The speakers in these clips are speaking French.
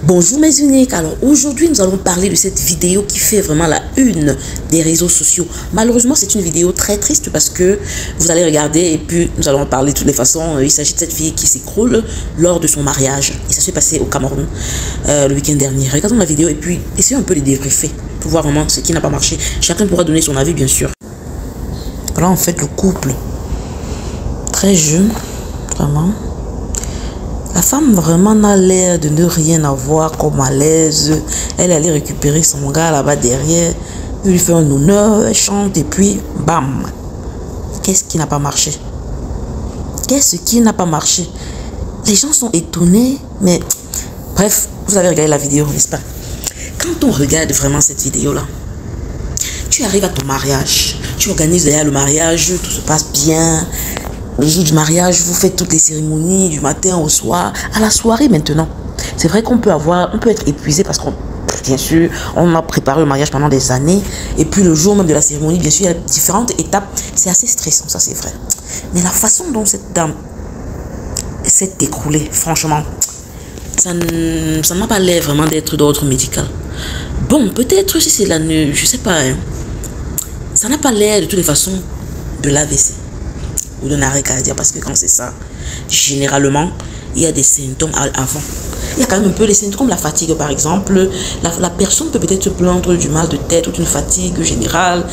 Bonjour mes uniques, alors aujourd'hui nous allons parler de cette vidéo qui fait vraiment la une des réseaux sociaux. Malheureusement c'est une vidéo très triste parce que vous allez regarder et puis nous allons en parler de toutes les façons. Il s'agit de cette fille qui s'écroule lors de son mariage et ça s'est passé au Cameroun le week-end dernier. Regardons la vidéo et puis essayons un peu de débriefer pour voir vraiment ce qui n'a pas marché. Chacun pourra donner son avis bien sûr. Voilà en fait le couple, très jeune, vraiment. La femme vraiment n'a l'air de ne rien avoir comme à l'aise. Elle allait récupérer son gars là-bas derrière. Il lui fait un honneur, elle chante et puis bam. Qu'est-ce qui n'a pas marché? Qu'est-ce qui n'a pas marché? Les gens sont étonnés, mais bref, vous avez regardé la vidéo, n'est-ce pas? Quand on regarde vraiment cette vidéo-là, tu arrives à ton mariage, tu organises derrière le mariage, tout se passe bien. Le jour du mariage, vous faites toutes les cérémonies du matin au soir, à la soirée maintenant. C'est vrai qu'on peut être épuisé parce qu'on, bien sûr, on a préparé le mariage pendant des années. Et puis le jour même de la cérémonie, bien sûr, il y a différentes étapes. C'est assez stressant, ça c'est vrai. Mais la façon dont cette dame s'est écroulée, franchement, ça n'a pas l'air vraiment d'être d'ordre médical. Bon, peut-être si c'est je sais pas, hein, ça n'a pas l'air de toutes les façons de l'AVC. Ou d'un arrêt cardiaque, parce que quand c'est ça, généralement, il y a des symptômes avant. Il y a quand même un peu les symptômes comme la fatigue, par exemple. La personne peut peut-être se plaindre du mal de tête ou d'une fatigue générale.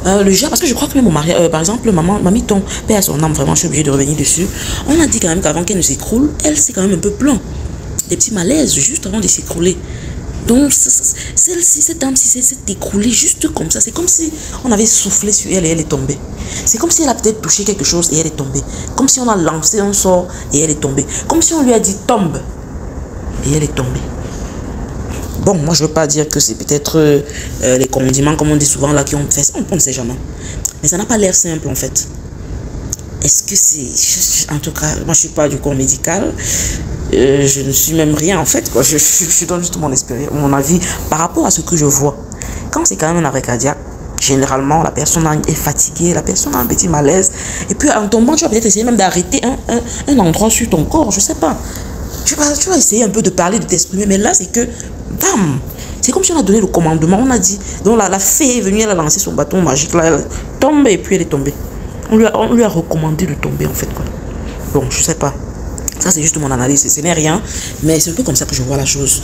Le genre, parce que je crois que même au mariage, par exemple, mamie ton père à son âme, vraiment, je suis obligée de revenir dessus. On a dit quand même qu'avant qu'elle ne s'écroule, elle s'est quand même un peu plaint. Des petits malaises juste avant de s'écrouler. Donc, celle-ci, cette dame, si s'est écroulée juste comme ça, c'est comme si on avait soufflé sur elle et elle est tombée. C'est comme si elle a peut-être touché quelque chose et elle est tombée. Comme si on a lancé un sort et elle est tombée. Comme si on lui a dit tombe et elle est tombée. Bon, moi je veux pas dire que c'est peut-être les condiments, comme on dit souvent là, qui ont fait ça. On ne sait jamais. Mais ça n'a pas l'air simple en fait. Est-ce que c'est... En tout cas, moi je suis pas du corps médical. Je ne suis même rien en fait, quoi. Je donne juste mon avis par rapport à ce que je vois. Quand c'est quand même un arrêt cardiaque, généralement la personne est fatiguée, la personne a un petit malaise. Et puis en tombant, tu vas peut-être essayer même d'arrêter un endroit sur ton corps, je sais pas. Tu vas essayer un peu de parler, de t'exprimer, mais là c'est que, bam, c'est comme si on a donné le commandement, on a dit, donc la fée est venue, elle a lancé son bâton magique là, elle tombe et puis elle est tombée. On lui a recommandé de tomber en fait, quoi. Bon, je sais pas. Ça, c'est juste mon analyse. Ce n'est rien, mais c'est un peu comme ça que je vois la chose.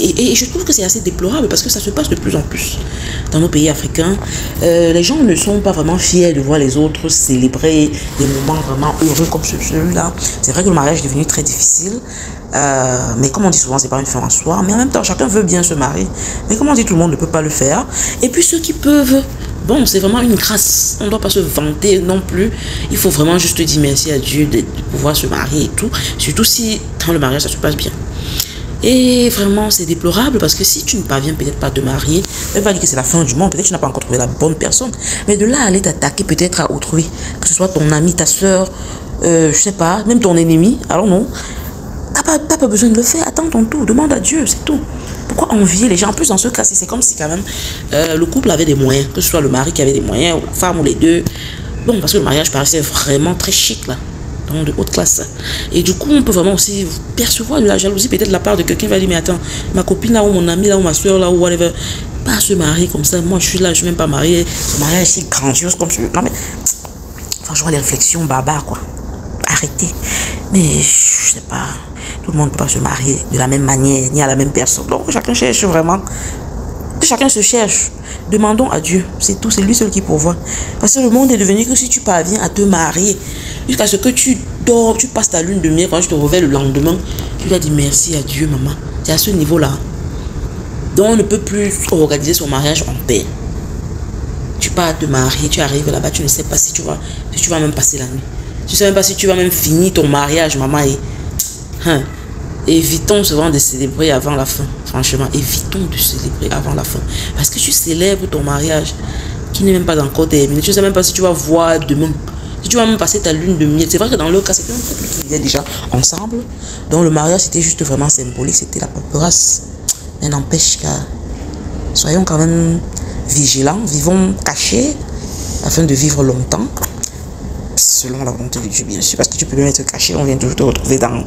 Et je trouve que c'est assez déplorable parce que ça se passe de plus en plus dans nos pays africains. Les gens ne sont pas vraiment fiers de voir les autres célébrer des moments vraiment heureux comme celui-là. C'est vrai que le mariage est devenu très difficile. Mais comme on dit souvent, c'est pas une fin en soi. Mais en même temps, chacun veut bien se marier. Mais comme on dit, tout le monde ne peut pas le faire. Et puis ceux qui peuvent... Bon, c'est vraiment une grâce. On ne doit pas se vanter non plus. Il faut vraiment juste dire merci à Dieu de pouvoir se marier et tout. Surtout si dans le mariage, ça se passe bien. Et vraiment, c'est déplorable parce que si tu ne parviens peut-être pas à te marier, ça ne veut pas dire que c'est la fin du monde. Peut-être que tu n'as pas encore trouvé la bonne personne. Mais de là à aller t'attaquer peut-être à autrui, que ce soit ton ami, ta soeur, je sais pas, même ton ennemi. Alors non, t'as pas besoin de le faire. Attends ton tour, demande à Dieu, c'est tout. Pourquoi envier les gens? En plus, dans ce cas, c'est comme si quand même le couple avait des moyens, que ce soit le mari qui avait des moyens, ou la femme, ou les deux. Bon, parce que le mariage paraissait vraiment très chic, là, donc de haute classe. Et du coup, on peut vraiment aussi percevoir de la jalousie, peut-être de la part de quelqu'un qui va dire, mais attends, ma copine là, ou mon ami là, ou ma soeur là, ou whatever, pas se marier comme ça. Moi, je suis là, je suis même pas mariée. Le mariage est si grandiose comme tu veux. Non, mais franchement, les réflexions barbares, quoi. Arrêtez. Mais je sais pas. Tout le monde ne peut pas se marier de la même manière, ni à la même personne. Donc, chacun cherche vraiment. Chacun se cherche. Demandons à Dieu. C'est tout. C'est lui seul qui pourvoit. Parce que le monde est devenu que si tu parviens à te marier, jusqu'à ce que tu dors, tu passes ta lune de miel, quand tu te réveilles le lendemain, tu dois dire merci à Dieu, maman. C'est à ce niveau-là. Donc, on ne peut plus organiser son mariage en paix. Tu pars te marier, tu arrives là-bas, tu ne sais pas si tu vas même passer la nuit. Tu ne sais même pas si tu vas même finir ton mariage, maman. Évitons souvent de célébrer avant la fin. Franchement, évitons de célébrer avant la fin. Parce que tu célèbres ton mariage qui n'est même pas encore terminé. Tu ne sais même pas si tu vas voir demain. Si tu vas même passer ta lune de miel. C'est vrai que dans le cas, c'était un couple qui vivait déjà ensemble. Donc le mariage, c'était juste vraiment symbolique. C'était la paperasse. Mais n'empêche que soyons quand même vigilants. Vivons cachés afin de vivre longtemps. Selon la volonté de Dieu, bien sûr, parce que tu peux même être caché, on vient toujours te retrouver dans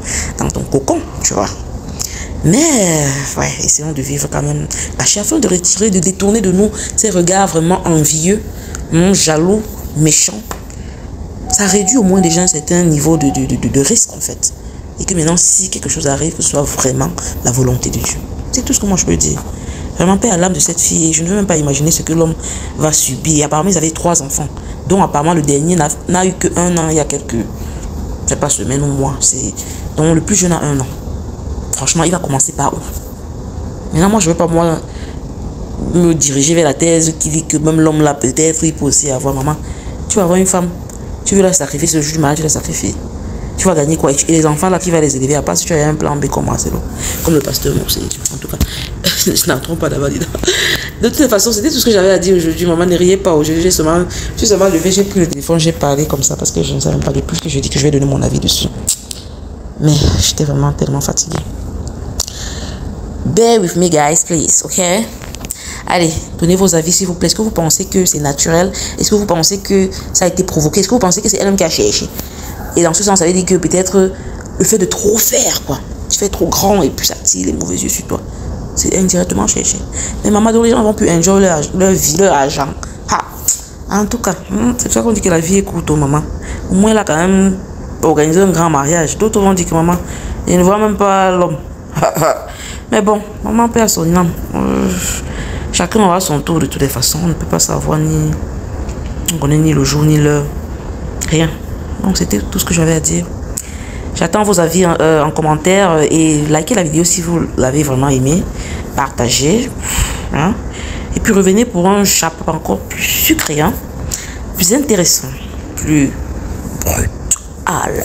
ton cocon, tu vois. Mais, ouais, essayons de vivre quand même caché afin de retirer, de détourner de nous ces regards vraiment envieux, jaloux, méchants. Ça réduit au moins déjà un certain niveau de risque en fait. Et que maintenant, si quelque chose arrive, que ce soit vraiment la volonté de Dieu. C'est tout ce que moi je peux dire. Vraiment, paix à l'âme de cette fille. Je ne veux même pas imaginer ce que l'homme va subir. Apparemment, ils avaient 3 enfants. Dont apparemment, le dernier n'a eu que 1 an il y a quelques... Je sais pas, semaines ou mois. Donc, le plus jeune a 1 an. Franchement, il va commencer par où? Maintenant, moi, je ne veux pas, moi, me diriger vers la thèse qui dit que même l'homme là, peut-être, il peut aussi avoir maman. Tu vas avoir une femme. Tu veux la sacrifier ce jour du mariage, tu la sacrifies. Tu vas gagner quoi? Et les enfants là, qui va les élever à part si tu as un plan B comme Marcelo, comme le pasteur Moussé. En tout cas, je n'en trompe pas d'avoir dit. De toute façon, c'était tout ce que j'avais à dire aujourd'hui. Maman, ne riez pas aujourd'hui. Je suis seulement levé, j'ai pris le téléphone, j'ai parlé comme ça parce que je ne savais pas de plus que je dis que je vais donner mon avis dessus. Mais j'étais vraiment tellement fatiguée. Bear with me, guys, please, ok? Allez, donnez vos avis s'il vous plaît. Est-ce que vous pensez que c'est naturel? Est-ce que vous pensez que ça a été provoqué? Est-ce que vous pensez que c'est elle-même qui a cherché? Et dans ce sens, ça veut dire que peut-être le fait de trop faire, quoi. Tu fais trop grand et puis ça attire les mauvais yeux sur toi. C'est indirectement cherché. Mais maman, donc les gens vont plus enjoy leur vie, leur argent. Ha! En tout cas, c'est pour ça qu'on dit que la vie est courte, maman. Au moins, elle a quand même organisé un grand mariage. D'autres vont dire que maman, ils ne voient même pas l'homme. Mais bon, maman perd son âme. Chacun aura son tour de toutes les façons. On ne peut pas savoir ni... On connaît ni le jour ni l'heure. Rien. Donc c'était tout ce que j'avais à dire. J'attends vos avis en commentaire et likez la vidéo si vous l'avez vraiment aimé. Partagez. Hein? Et puis revenez pour un chapeau encore plus sucré, hein? Plus intéressant, plus brutal.